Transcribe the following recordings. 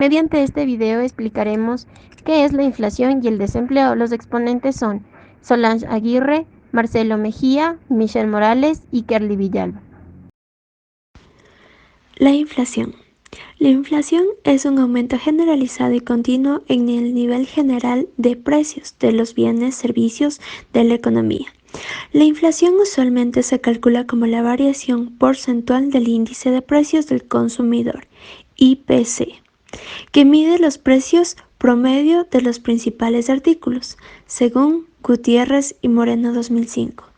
Mediante este video explicaremos qué es la inflación y el desempleo. Los exponentes son Solange Aguirre, Marcelo Mejía, Michelle Morales y Kerly Villalba. La inflación. La inflación es un aumento generalizado y continuo en el nivel general de precios de los bienes, servicios de la economía. La inflación usualmente se calcula como la variación porcentual del índice de precios del consumidor, IPC, que mide los precios promedio de los principales artículos, según Gutiérrez y Moreno 2005.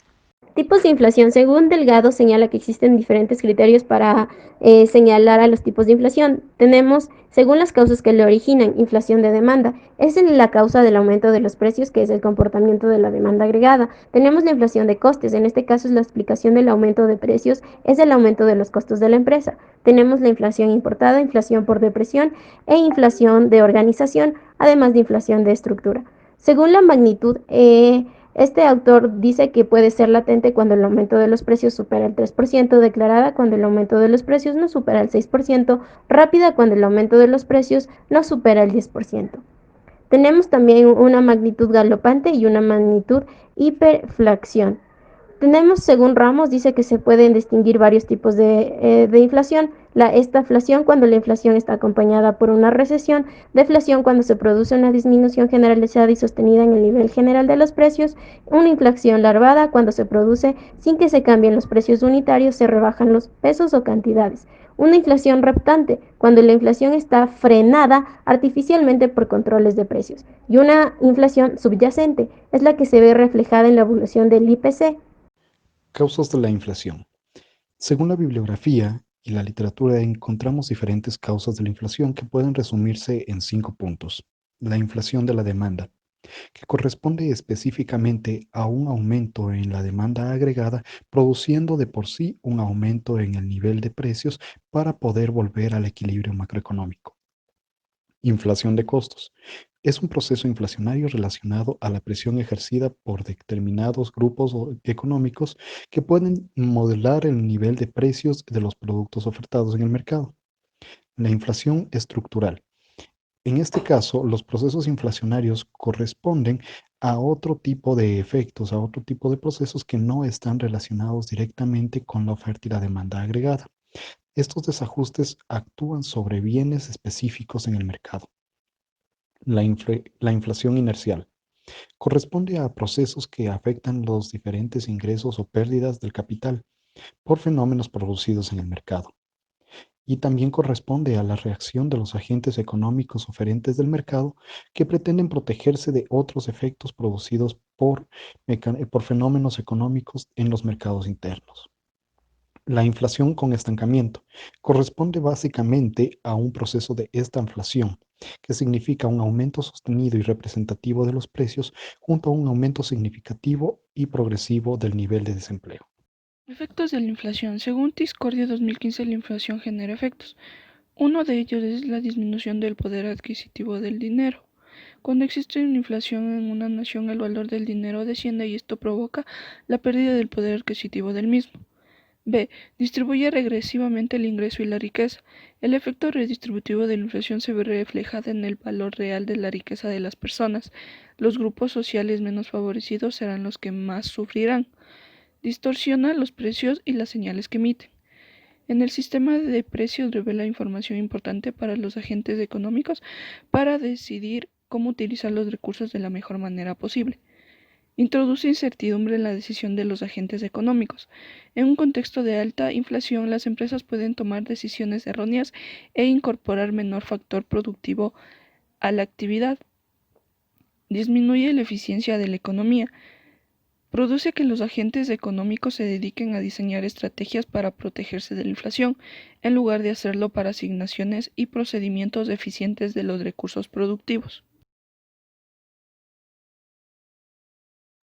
Tipos de inflación. Según Delgado, señala que existen diferentes criterios para señalar a los tipos de inflación. Tenemos, según las causas que le originan, inflación de demanda. Es la causa del aumento de los precios, que es el comportamiento de la demanda agregada. Tenemos la inflación de costes. En este caso es la explicación del aumento de precios, es el aumento de los costos de la empresa. Tenemos la inflación importada, inflación por depresión e inflación de organización, además de inflación de estructura. Según la magnitud, este autor dice que puede ser latente cuando el aumento de los precios supera el 3%, declarada cuando el aumento de los precios no supera el 6%, rápida cuando el aumento de los precios no supera el 10%. Tenemos también una magnitud galopante y una magnitud hiperflación. Tenemos, según Ramos, dice que se pueden distinguir varios tipos de inflación. La estaflación, cuando la inflación está acompañada por una recesión. Deflación, cuando se produce una disminución generalizada y sostenida en el nivel general de los precios. Una inflación larvada, cuando se produce sin que se cambien los precios unitarios, se rebajan los pesos o cantidades. Una inflación reptante, cuando la inflación está frenada artificialmente por controles de precios. Y una inflación subyacente, es la que se ve reflejada en la evolución del IPC. Causas de la inflación. Según la bibliografía y la literatura, encontramos diferentes causas de la inflación que pueden resumirse en 5 puntos. La inflación de la demanda, que corresponde específicamente a un aumento en la demanda agregada, produciendo de por sí un aumento en el nivel de precios para poder volver al equilibrio macroeconómico. Inflación de costos. Es un proceso inflacionario relacionado a la presión ejercida por determinados grupos económicos que pueden modelar el nivel de precios de los productos ofertados en el mercado. La inflación estructural. En este caso, los procesos inflacionarios corresponden a otro tipo de efectos, a otro tipo de procesos que no están relacionados directamente con la oferta y la demanda agregada. Estos desajustes actúan sobre bienes específicos en el mercado. La inflación inercial corresponde a procesos que afectan los diferentes ingresos o pérdidas del capital por fenómenos producidos en el mercado. Y también corresponde a la reacción de los agentes económicos oferentes del mercado que pretenden protegerse de otros efectos producidos por fenómenos económicos en los mercados internos. La inflación con estancamiento corresponde básicamente a un proceso de estanflación, que significa un aumento sostenido y representativo de los precios junto a un aumento significativo y progresivo del nivel de desempleo. Efectos de la inflación. Según Tiscordia 2015, la inflación genera efectos. Uno de ellos es la disminución del poder adquisitivo del dinero. Cuando existe una inflación en una nación, el valor del dinero desciende y esto provoca la pérdida del poder adquisitivo del mismo. B. Distribuye regresivamente el ingreso y la riqueza. El efecto redistributivo de la inflación se ve reflejado en el valor real de la riqueza de las personas. Los grupos sociales menos favorecidos serán los que más sufrirán. Distorsiona los precios y las señales que emiten. En el sistema de precios revela información importante para los agentes económicos para decidir cómo utilizar los recursos de la mejor manera posible. Introduce incertidumbre en la decisión de los agentes económicos. En un contexto de alta inflación, las empresas pueden tomar decisiones erróneas e incorporar menor factor productivo a la actividad. Disminuye la eficiencia de la economía. Produce que los agentes económicos se dediquen a diseñar estrategias para protegerse de la inflación, en lugar de hacerlo para asignaciones y procedimientos eficientes de los recursos productivos.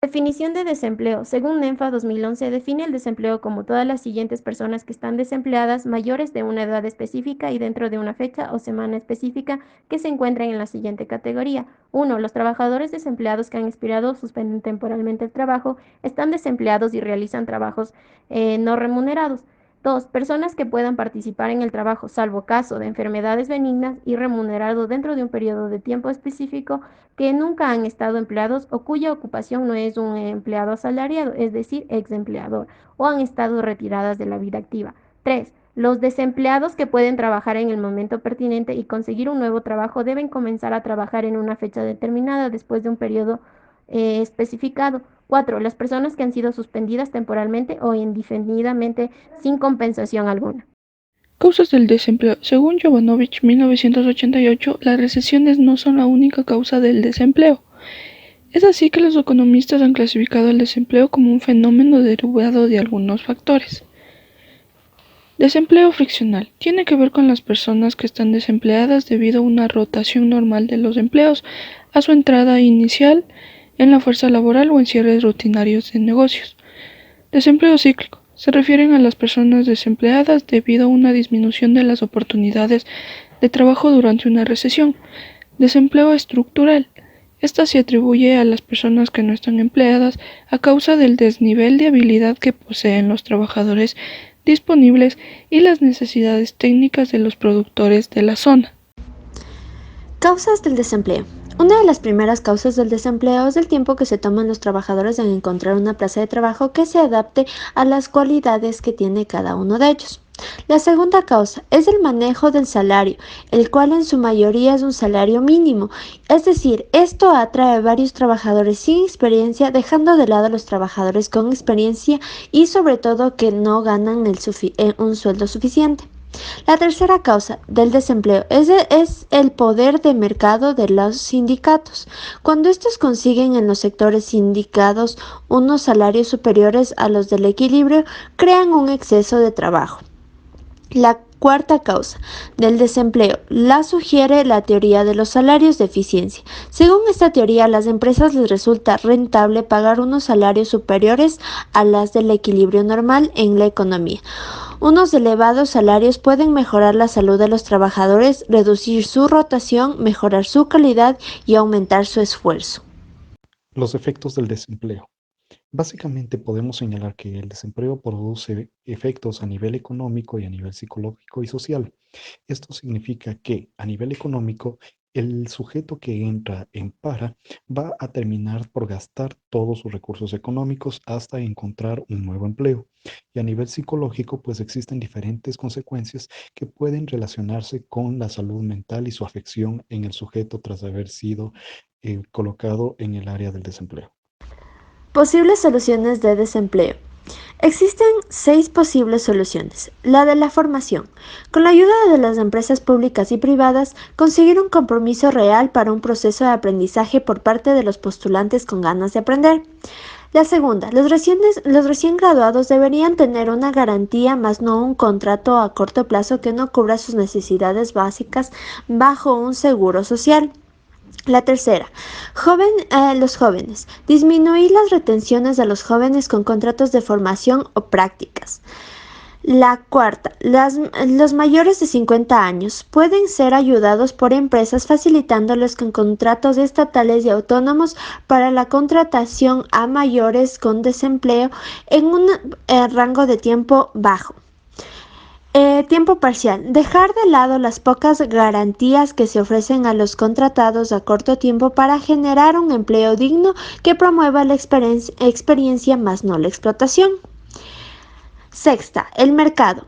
Definición de desempleo. Según NENFA 2011, define el desempleo como todas las siguientes personas que están desempleadas mayores de una edad específica y dentro de una fecha o semana específica que se encuentran en la siguiente categoría. 1. Los trabajadores desempleados que han expirado o suspenden temporalmente el trabajo, están desempleados y realizan trabajos no remunerados. 2. Personas que puedan participar en el trabajo, salvo caso de enfermedades benignas y remunerado dentro de un periodo de tiempo específico, que nunca han estado empleados o cuya ocupación no es un empleado asalariado, es decir, ex empleador, o han estado retiradas de la vida activa. 3. Los desempleados que pueden trabajar en el momento pertinente y conseguir un nuevo trabajo deben comenzar a trabajar en una fecha determinada después de un periodo especificado. 4. Las personas que han sido suspendidas temporalmente o indefinidamente sin compensación alguna. Causas del desempleo. Según Jovanovich, 1988, las recesiones no son la única causa del desempleo. Es así que los economistas han clasificado el desempleo como un fenómeno derivado de algunos factores. Desempleo friccional. Tiene que ver con las personas que están desempleadas debido a una rotación normal de los empleos a su entrada inicial en la fuerza laboral o en cierres rutinarios de negocios. Desempleo cíclico. Se refieren a las personas desempleadas debido a una disminución de las oportunidades de trabajo durante una recesión. Desempleo estructural. Esta se atribuye a las personas que no están empleadas a causa del desnivel de habilidad que poseen los trabajadores disponibles y las necesidades técnicas de los productores de la zona. Causas del desempleo. Una de las primeras causas del desempleo es el tiempo que se toman los trabajadores en encontrar una plaza de trabajo que se adapte a las cualidades que tiene cada uno de ellos. La segunda causa es el manejo del salario, el cual en su mayoría es un salario mínimo, es decir, esto atrae a varios trabajadores sin experiencia, dejando de lado a los trabajadores con experiencia y sobre todo que no ganan un sueldo suficiente. La tercera causa del desempleo es el poder de mercado de los sindicatos. Cuando estos consiguen en los sectores sindicados unos salarios superiores a los del equilibrio, crean un exceso de trabajo. La cuarta causa del desempleo la sugiere la teoría de los salarios de eficiencia. Según esta teoría, a las empresas les resulta rentable pagar unos salarios superiores a las del equilibrio normal en la economía. Unos elevados salarios pueden mejorar la salud de los trabajadores, reducir su rotación, mejorar su calidad y aumentar su esfuerzo. Los efectos del desempleo. Básicamente podemos señalar que el desempleo produce efectos a nivel económico y a nivel psicológico y social. Esto significa que a nivel económico, el sujeto que entra en para va a terminar por gastar todos sus recursos económicos hasta encontrar un nuevo empleo. Y a nivel psicológico, pues existen diferentes consecuencias que pueden relacionarse con la salud mental y su afección en el sujeto tras haber sido colocado en el área del desempleo. Posibles soluciones de desempleo. Existen 6 posibles soluciones. La de la formación. Con la ayuda de las empresas públicas y privadas, conseguir un compromiso real para un proceso de aprendizaje por parte de los postulantes con ganas de aprender. La segunda, los recién graduados deberían tener una garantía más no un contrato a corto plazo que no cubra sus necesidades básicas bajo un seguro social. La tercera, los jóvenes. Disminuir las retenciones de los jóvenes con contratos de formación o prácticas. La cuarta, los mayores de 50 años pueden ser ayudados por empresas facilitándoles con contratos estatales y autónomos para la contratación a mayores con desempleo en un rango de tiempo bajo. Tiempo parcial. Dejar de lado las pocas garantías que se ofrecen a los contratados a corto tiempo para generar un empleo digno que promueva la experiencia más no la explotación. Sexta, el mercado.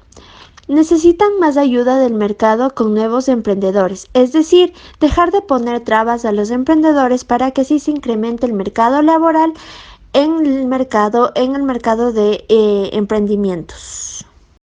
Necesitan más ayuda del mercado con nuevos emprendedores, es decir, dejar de poner trabas a los emprendedores para que así se incremente el mercado laboral en el mercado de emprendimientos.